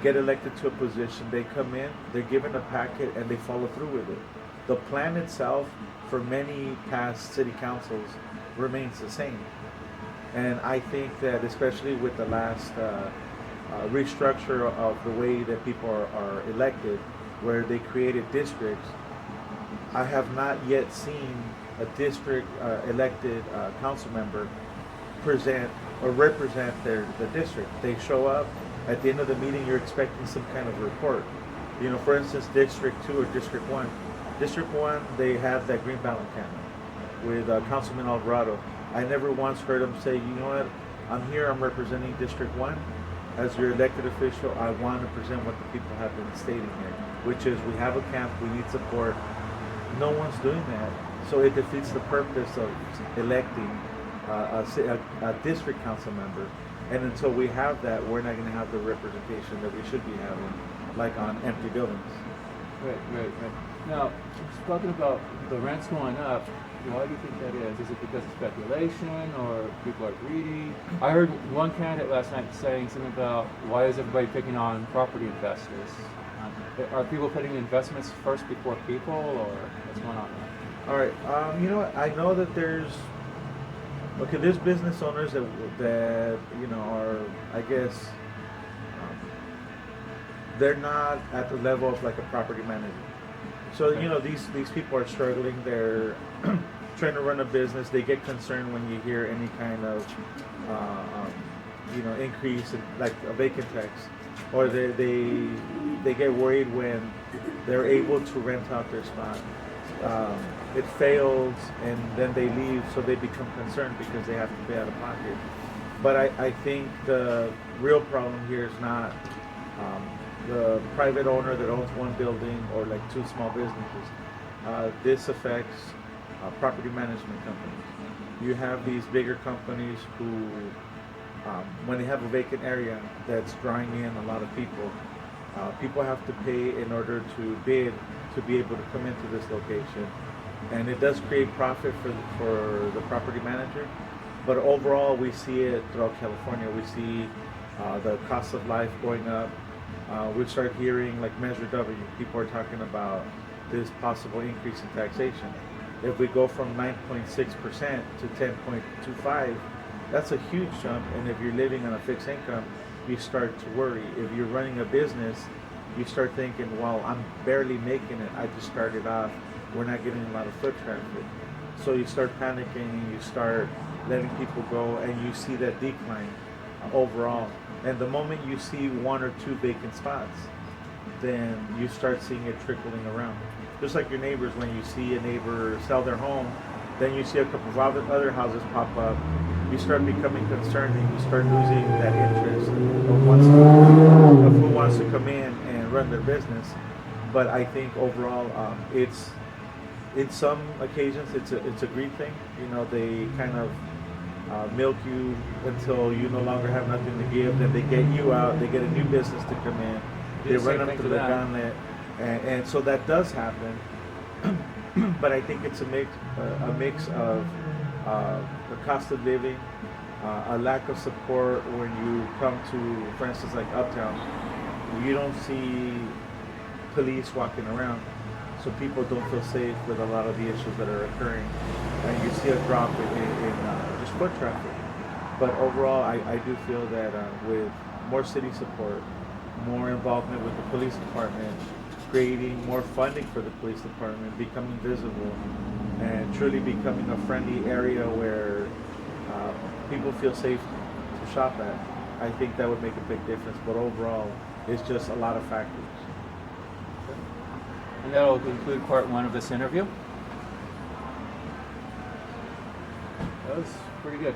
get elected to a position, they come in, they're given a packet, and they follow through with it. The plan itself for many past city councils remains the same. And I think that especially with the last restructure of the way that people are elected, where they created districts, I have not yet seen a district elected council member present or represent the district. They show up at the end of the meeting. You're expecting some kind of report. You know, for instance, District 2 or District 1. District 1, they have that green ballot campaign with Councilman Alvarado. I never once heard him say, you know what, I'm here, I'm representing District 1. As your elected official, I want to present what the people have been stating here, which is we have a camp, we need support. No one's doing that. So it defeats the purpose of electing a district council member. And until we have that, we're not going to have the representation that we should be having, like on empty buildings. Right. Now, talking about the rents going up, why do you think that is? Is it because of speculation or people are greedy? I heard one candidate last night saying something about why is everybody picking on property investors? Are people putting investments first before people, or what's going on there? All right. You know what? I know that there's business owners that you know are, I guess, they're not at the level of like a property manager. So you know these people are struggling. They're trying to run a business. They get concerned when you hear any kind of increase in like a vacant tax, or they get worried when they're able to rent out their spot. It fails and then they leave, so they become concerned because they have to pay out of pocket. But I think the real problem here is not the private owner that owns one building or like two small businesses. This affects property management companies. You have these bigger companies who, when they have a vacant area that's drawing in a lot of people, people have to pay in order to bid to be able to come into this location. And it does create profit for the property manager. But overall, we see it throughout California. We see the cost of life going up. We start hearing like Measure W. People are talking about this possible increase in taxation. If we go from 9.6% to 10.25%, that's a huge jump. And if you're living on a fixed income, you start to worry. If you're running a business, you start thinking, well, I'm barely making it. I just started off. We're not getting a lot of foot traffic. So you start panicking and you start letting people go, and you see that decline overall. And the moment you see one or two vacant spots, then you start seeing it trickling around. Just like your neighbors, when you see a neighbor sell their home, then you see a couple of other houses pop up, you start becoming concerned and you start losing that interest of who wants to come in and run their business. But I think overall, it's in some occasions it's a greed thing. You know, they kind of milk you until you no longer have nothing to give. Then they get you out. They get a new business to come in. They run up to the gauntlet, and so that does happen. But I think it's a mix of the cost of living, a lack of support when you come to, for instance, like Uptown. You don't see police walking around, so people don't feel safe with a lot of the issues that are occurring, and you see a drop in just foot traffic. But overall, I do feel that with more city support, more involvement with the police department, creating more funding for the police department, becoming visible, and truly becoming a friendly area where people feel safe to shop at, I think that would make a big difference. But overall, it's just a lot of factors. And that will conclude part one of this interview. That was pretty good.